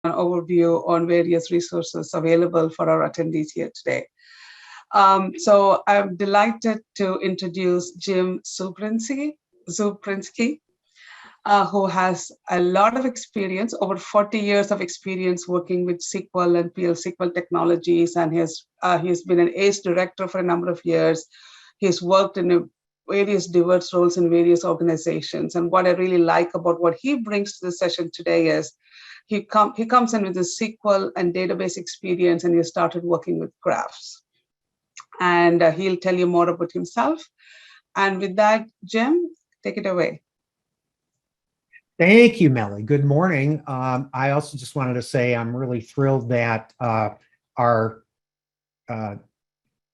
an overview on various resources available for our attendees here today. So I'm delighted to introduce Jim Czuprynski, who has a lot of experience, over 40 years of experience working with SQL and PL/SQL technologies, and he's been an ACE director for a number of years. He's worked in various diverse roles in various organizations. And what I really like about what he brings to the session today is he comes in with a SQL and database experience, and he started working with graphs. And he'll tell you more about himself. And with that, Jim, take it away. Thank you, Melly. Good morning. I also just wanted to say I'm really thrilled that our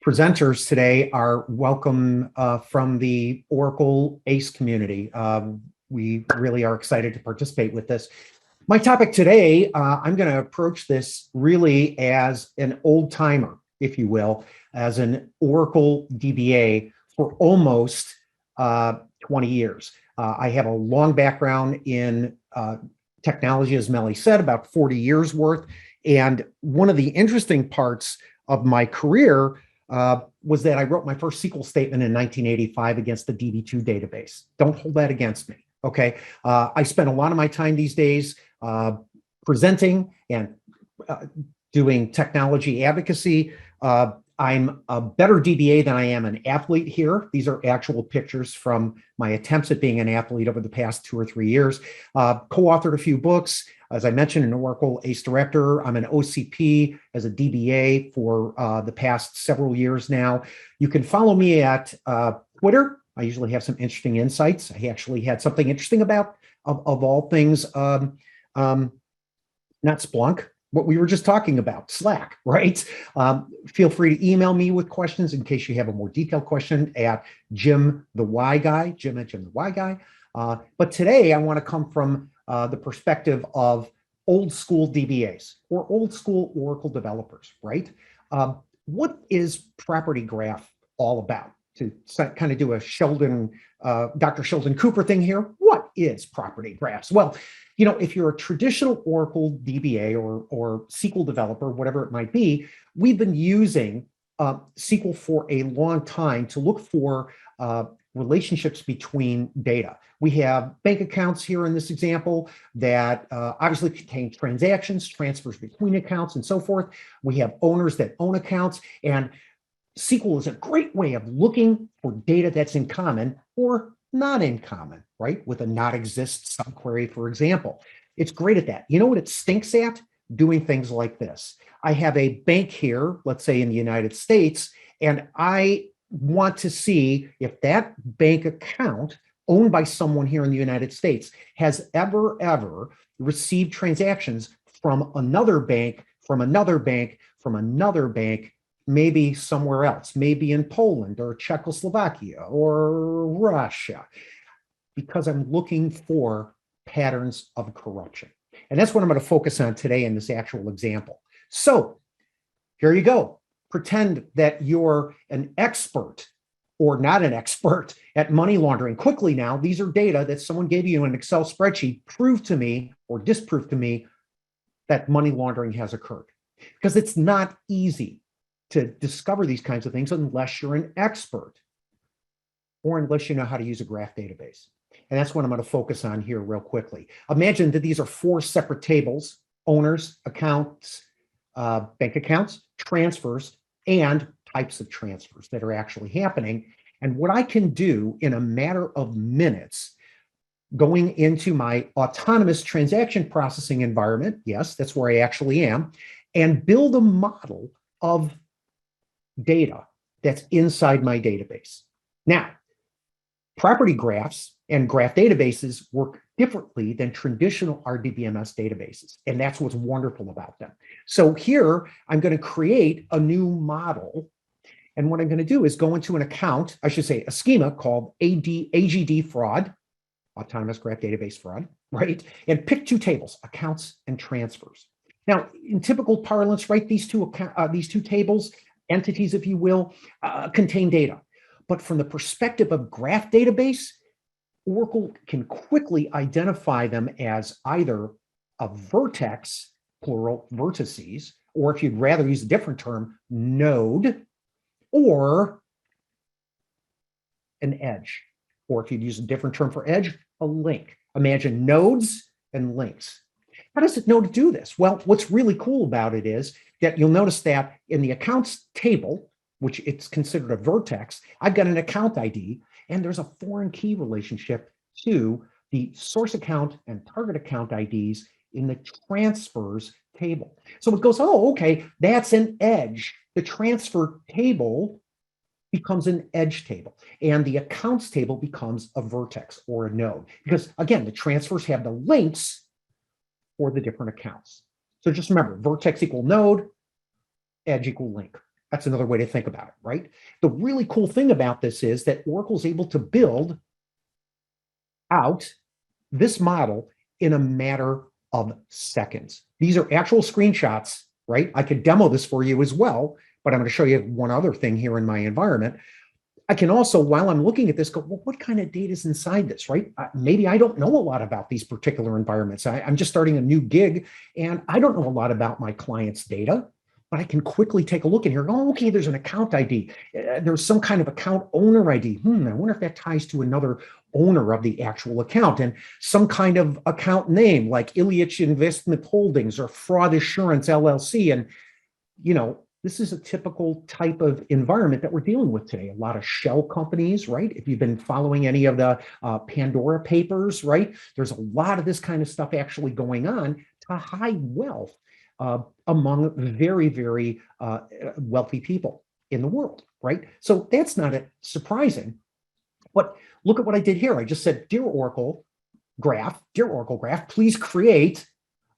presenters today are welcome from the Oracle ACE community. We really are excited to participate with this. My topic today, I'm going to approach this really as an old timer, if you will, as an Oracle DBA for almost 20 years. I have a long background in technology, as Melly said, about 40 years worth. And one of the interesting parts of my career was that I wrote my first SQL statement in 1985 against the DB2 database. Don't hold that against me, okay? I spend a lot of my time these days presenting and doing technology advocacy. I'm a better DBA than I am an athlete here. These are actual pictures from my attempts at being an athlete over the past 2 or 3 years. Co-authored a few books. As I mentioned, an Oracle ACE director. I'm an OCP as a DBA for the past several years now. You can follow me at Twitter. I usually have some interesting insights. I actually had something interesting about, of all things, not Splunk, what we were just talking about, Slack, right? Feel free to email me with questions in case you have a more detailed question at Jim the Y Guy, Jim at Jim the Y Guy. But today I want to come from the perspective of old school DBAs or old school Oracle developers, right? What is property graph all about? To kind of do a Dr. Sheldon Cooper thing here, what is property graphs? Well, you know, if you're a traditional Oracle DBA or SQL developer, whatever it might be, we've been using SQL for a long time to look for relationships between data. We have bank accounts here in this example that obviously contain transactions, transfers between accounts, and so forth. We have owners that own accounts, and SQL is a great way of looking for data that's in common or not in common, right? With a not exist subquery, for example. It's great at that. You know what it stinks at? Doing things like this. I have a bank here, let's say in the United States, and I want to see if that bank account owned by someone here in the United States has ever received transactions from another bank, from another bank, from another bank, maybe somewhere else, maybe in Poland or Czechoslovakia or Russia, because I'm looking for patterns of corruption. And that's what I'm going to focus on today in this actual example. So here you go. Pretend that you're an expert or not an expert at money laundering. Quickly now, these are data that someone gave you in an Excel spreadsheet. Prove to me or disprove to me that money laundering has occurred. Because it's not easy to discover these kinds of things unless you're an expert or unless you know how to use a graph database. And that's what I'm going to focus on here real quickly. Imagine that these are 4 separate tables: owners, accounts, bank accounts, transfers, and types of transfers that are actually happening. And what I can do in a matter of minutes, going into my autonomous transaction processing environment, yes, that's where I actually am, and build a model of data that's inside my database. Now, property graphs and graph databases work differently than traditional RDBMS databases, and that's what's wonderful about them. So here, I'm going to create a new model, and what I'm going to do is go into an account, I should say a schema called AGD fraud, autonomous graph database fraud, right? And pick 2 tables, accounts and transfers. Now, in typical parlance, right, these two tables, entities, if you will, contain data. But from the perspective of graph database, Oracle can quickly identify them as either a vertex plural, vertices, or if you'd rather use a different term, node, or an edge. Or if you'd use a different term for edge, a link. Imagine nodes and links. How does it know to do this? Well, what's really cool about it is that you'll notice that in the accounts table, which it's considered a vertex, I've got an account ID, and there's a foreign key relationship to the source account and target account IDs in the transfers table. So it goes, oh, okay, that's an edge. The transfer table becomes an edge table, and the accounts table becomes a vertex or a node. Because again, the transfers have the links for the different accounts. So just remember, vertex equal node, edge equal link. That's another way to think about it, right? The really cool thing about this is that Oracle's able to build out this model in a matter of seconds. These are actual screenshots, right? I could demo this for you as well, but I'm going to show you one other thing here in my environment. I can also, while I'm looking at this, go, well, what kind of data is inside this, right? Maybe I don't know a lot about these particular environments. I'm just starting a new gig, and I don't know a lot about my client's data, but I can quickly take a look in here. Oh, okay, there's an account ID. There's some kind of account owner ID. I wonder if that ties to another owner of the actual account, and some kind of account name like Ilyich Investment Holdings or Fraud Assurance LLC. And, you know, this is a typical type of environment that we're dealing with today. A lot of shell companies, right? If you've been following any of the Pandora papers, right? There's a lot of this kind of stuff actually going on to hide wealth among very, very wealthy people in the world, right? So that's not surprising. But look at what I did here. I just said, dear Oracle graph, please create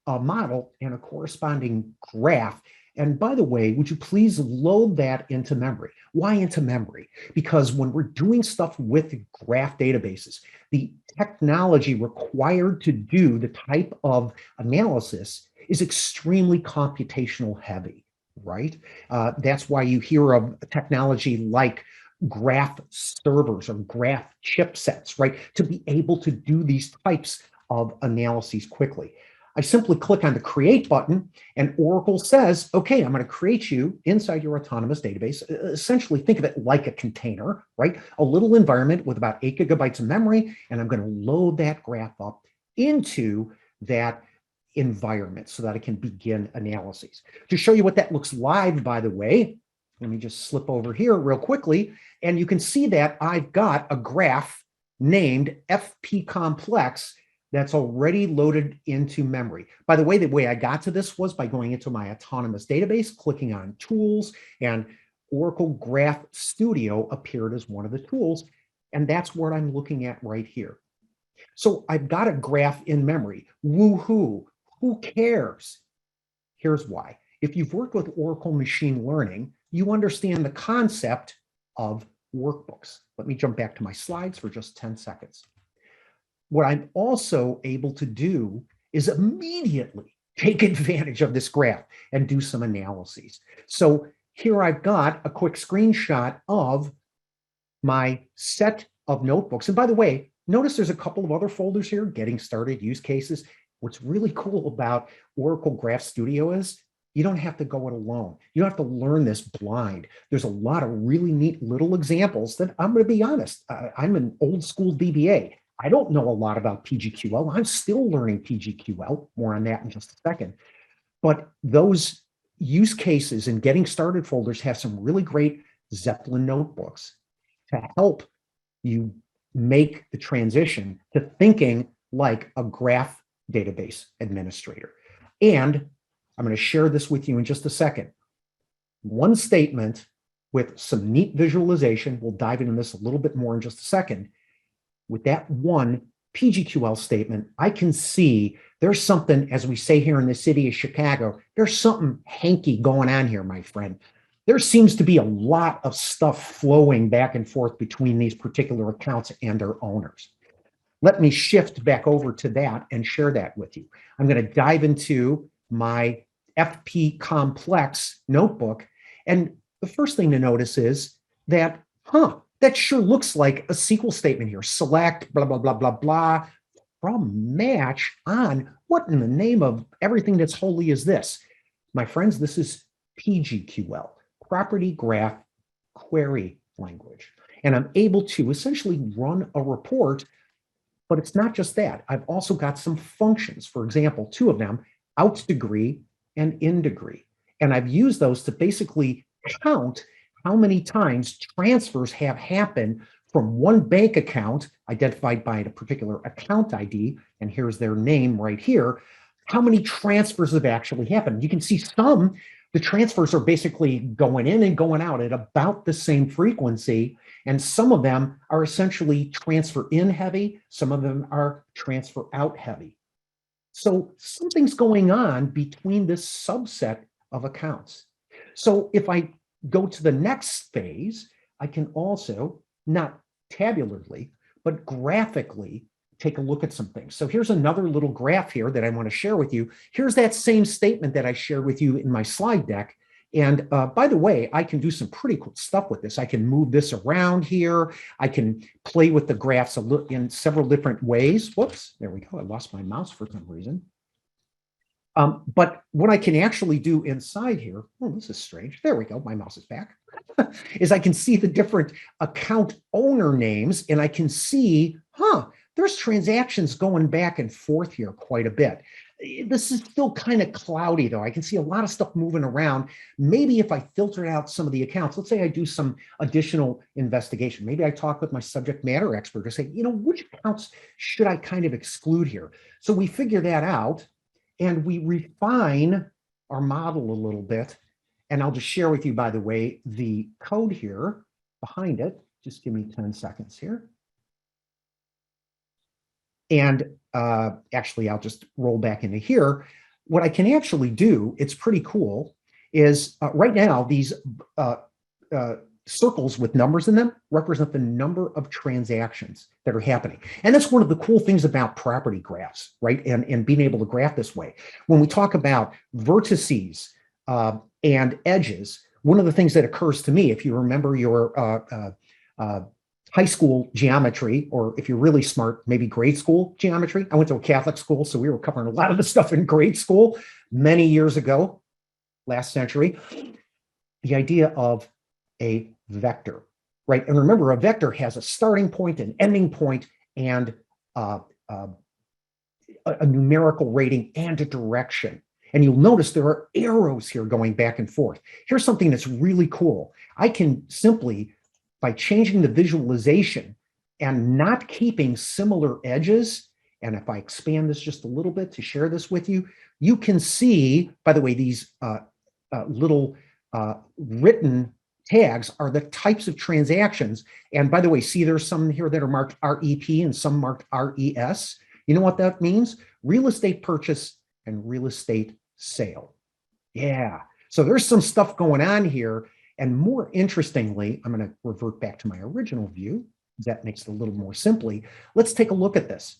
a model and a corresponding graph. And by the way, would you please load that into memory? Why into memory? Because when we're doing stuff with graph databases, the technology required to do the type of analysis is extremely computational heavy, right? That's why you hear of technology like graph servers or graph chipsets, right? To be able to do these types of analyses quickly. I simply click on the create button, and Oracle says, okay, I'm going to create you inside your autonomous database. Essentially, think of it like a container, right? A little environment with about 8 gigabytes of memory, and I'm going to load that graph up into that environment so that I can begin analyses. To show you what that looks live, by the way, let me just slip over here real quickly, and you can see that I've got a graph named FP complex that's already loaded into memory. By the way I got to this was by going into my autonomous database, clicking on tools, and Oracle Graph Studio appeared as one of the tools. And that's what I'm looking at right here. So I've got a graph in memory. Woohoo, who cares? Here's why. If you've worked with Oracle machine learning, you understand the concept of workbooks. Let me jump back to my slides for just 10 seconds. What I'm also able to do is immediately take advantage of this graph and do some analyses. So here I've got a quick screenshot of my set of notebooks. And by the way, notice there's a couple of other folders here, getting started, use cases. What's really cool about Oracle Graph Studio is you don't have to go it alone. You don't have to learn this blind. There's a lot of really neat little examples that I'm going to be honest. I'm an old school DBA. I don't know a lot about PGQL. I'm still learning PGQL. More on that in just a second. But those use cases and getting started folders have some really great Zeppelin notebooks to help you make the transition to thinking like a graph database administrator. And I'm going to share this with you in just a second. One statement with some neat visualization. We'll dive into this a little bit more in just a second. With that one PGQL statement, I can see there's something, as we say here in the city of Chicago, there's something hanky going on here, my friend. There seems to be a lot of stuff flowing back and forth between these particular accounts and their owners. Let me shift back over to that and share that with you. I'm going to dive into my FP complex notebook. And the first thing to notice is that, that sure looks like a SQL statement here. Select, blah, blah, blah, blah, blah, from match on what in the name of everything that's holy is this? My friends, this is PGQL, Property Graph Query Language. And I'm able to essentially run a report, but it's not just that. I've also got some functions. For example, two of them, out degree and in degree. And I've used those to basically count how many times transfers have happened from one bank account identified by a particular account ID, and here's their name right here, how many transfers have actually happened. You can see the transfers are basically going in and going out at about the same frequency, and some of them are essentially transfer in heavy, some of them are transfer out heavy. So something's going on between this subset of accounts. So if I go to the next phase, I can also, not tabularly, but graphically take a look at some things. So here's another little graph here that I want to share with you. Here's that same statement that I shared with you in my slide deck. And by the way, I can do some pretty cool stuff with this. I can move this around here. I can play with the graphs in several different ways. Whoops, there we go. I lost my mouse for some reason. But what I can actually do inside here, oh, this is strange. There we go. My mouse is back. Is I can see the different account owner names, and I can see, there's transactions going back and forth here quite a bit. This is still kind of cloudy, though. I can see a lot of stuff moving around. Maybe if I filtered out some of the accounts, let's say I do some additional investigation. Maybe I talk with my subject matter expert to say, which accounts should I kind of exclude here? So we figure that out, and we refine our model a little bit. And I'll just share with you, by the way, the code here behind it. Just give me 10 seconds here. And actually, I'll just roll back into here. What I can actually do, it's pretty cool, is right now, these circles with numbers in them represent the number of transactions that are happening. And that's one of the cool things about property graphs, right? And being able to graph this way. When we talk about vertices and edges, one of the things that occurs to me, if you remember your high school geometry, or if you're really smart, maybe grade school geometry. I went to a Catholic school, so we were covering a lot of the stuff in grade school many years ago, last century. The idea of a vector, right? And remember, a vector has a starting point, an ending point, and a numerical rating and a direction. And you'll notice there are arrows here going back and forth. Here's something that's really cool. I can simply, by changing the visualization and not keeping similar edges, and if I expand this just a little bit to share this with you, you can see, by the way, these little written tags are the types of transactions. And by the way, see there's some here that are marked REP and some marked RES. You know what that means? Real estate purchase and real estate sale. Yeah, so there's some stuff going on here. And more interestingly, I'm going to revert back to my original view. That makes it a little more simply. Let's take a look at this.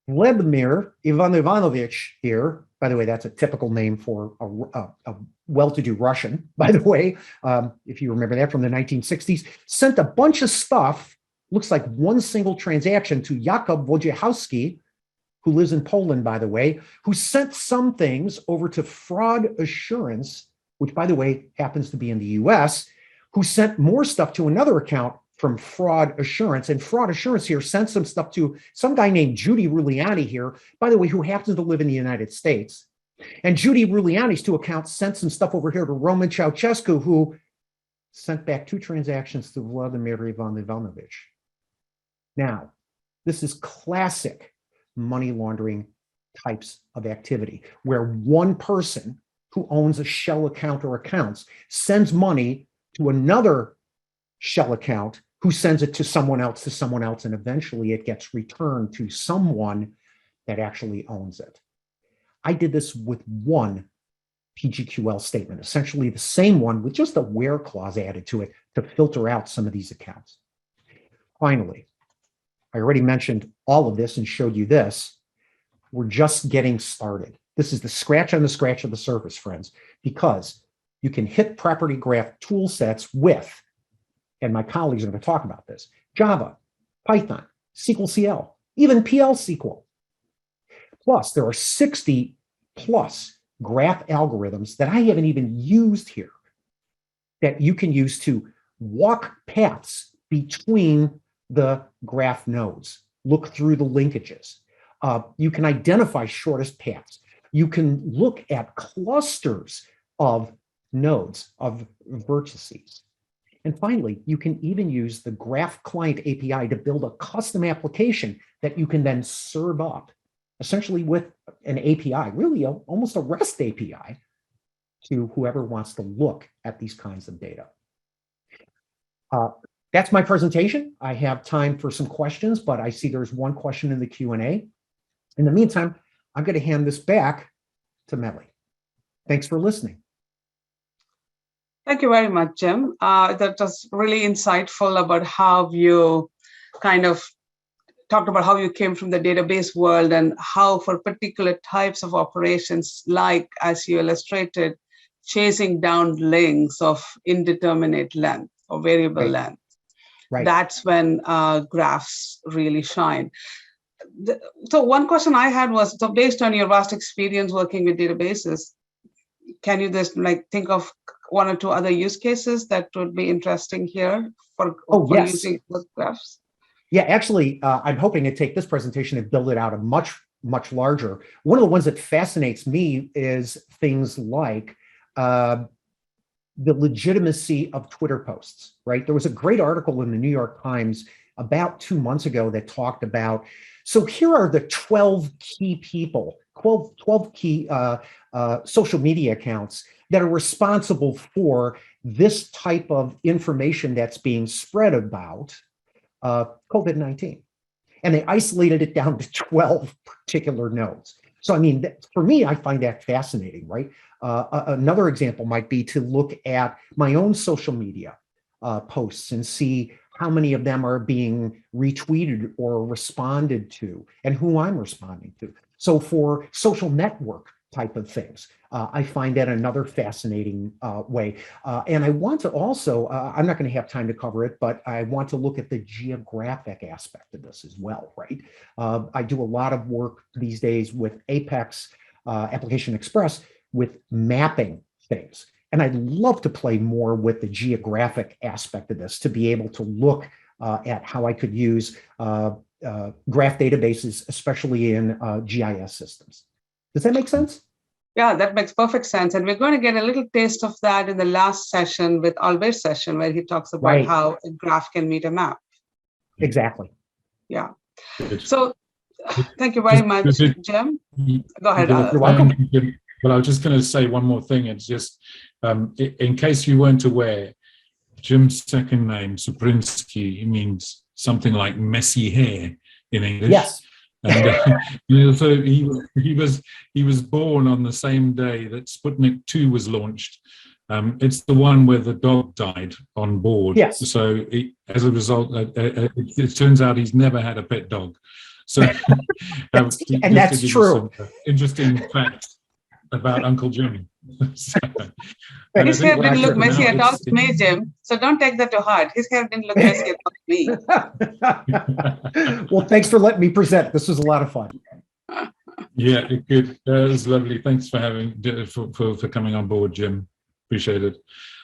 Vladimir Ivanovich here, by the way, that's a typical name for a well-to-do Russian, by the way, if you remember that from the 1960s, sent a bunch of stuff, looks like one single transaction, to Jakub Wojciechowski, who lives in Poland, by the way, who sent some things over to Fraud Assurance, which, by the way, happens to be in the US, who sent more stuff to another account from Fraud Assurance. And Fraud Assurance here sent some stuff to some guy named Judy Ruliani here, by the way, who happens to live in the United States. And Judy Ruliani's two accounts sent some stuff over here to Roman Ceausescu, who sent back two transactions to Vladimir Ivanovich. Now, this is classic money laundering types of activity, where one person who owns a shell account or accounts sends money to another shell account who sends it to someone else, and eventually it gets returned to someone that actually owns it. I did this with one PGQL statement, essentially the same one with just a where clause added to it to filter out some of these accounts. Finally, I already mentioned all of this and showed you this. We're just getting started. This is the scratch on the scratch of the surface, friends, because you can hit property graph tool sets with, and my colleagues are going to talk about this, Java, Python, SQL CL, even PL SQL. Plus, there are 60 plus graph algorithms that I haven't even used here that you can use to walk paths between the graph nodes, look through the linkages. You can identify shortest paths. You can look at clusters of nodes, of vertices. And finally, you can even use the Graph Client API to build a custom application that you can then serve up, essentially with an API, really almost a REST API, to whoever wants to look at these kinds of data. That's my presentation. I have time for some questions, but I see there's one question in the Q&A. In the meantime, I'm going to hand this back to Melly. Thanks for listening. Thank you very much, Jim. That was really insightful about how you kind of talked about how you came from the database world and how for particular types of operations, like as you illustrated, chasing down links of indeterminate length or variable length. Right. That's when graphs really shine. So one question I had was, so based on your vast experience working with databases, can you just think of one or two other use cases that would be interesting here for using those graphs? Yeah, actually, I'm hoping to take this presentation and build it out a much larger. One of the ones that fascinates me is things like the legitimacy of Twitter posts, right? There was a great article in the New York Times about 2 months ago that talked about, so here are the 12 key people, 12 key social media accounts that are responsible for this type of information that's being spread about COVID-19. And they isolated it down to 12 particular nodes. So, I mean, for me, I find that fascinating, right? Another example might be to look at my own social media posts and see how many of them are being retweeted or responded to and who I'm responding to. So for social network type of things, I find that another fascinating way. And I want to also, I'm not going to have time to cover it, but I want to look at the geographic aspect of this as well, right? I do a lot of work these days with Apex, Application Express, with mapping things. And I'd love to play more with the geographic aspect of this to be able to look at how I could use graph databases, especially in GIS systems. Does that make sense? Yeah, that makes perfect sense. And we're going to get a little taste of that in the last session with Albert's session, where he talks about how a graph can meet a map. Exactly. Yeah. So thank you very much, Jim. Go ahead. You're welcome. Well, I was just going to say one more thing. It's just, in case you weren't aware, Jim's second name, Czuprynski, means something like messy hair in English. Yes. And so he was born on the same day that Sputnik 2 was launched. It's the one where the dog died on board. Yes. So as a result, it turns out he's never had a pet dog. So and that's true. Interesting facts about Uncle Jim. His hair didn't look messy at all to me, Jim. So don't take that to heart. His hair didn't look messy at all to me. Well, thanks for letting me present. This was a lot of fun. Yeah, good. It was lovely. Thanks for having for coming on board, Jim. Appreciate it.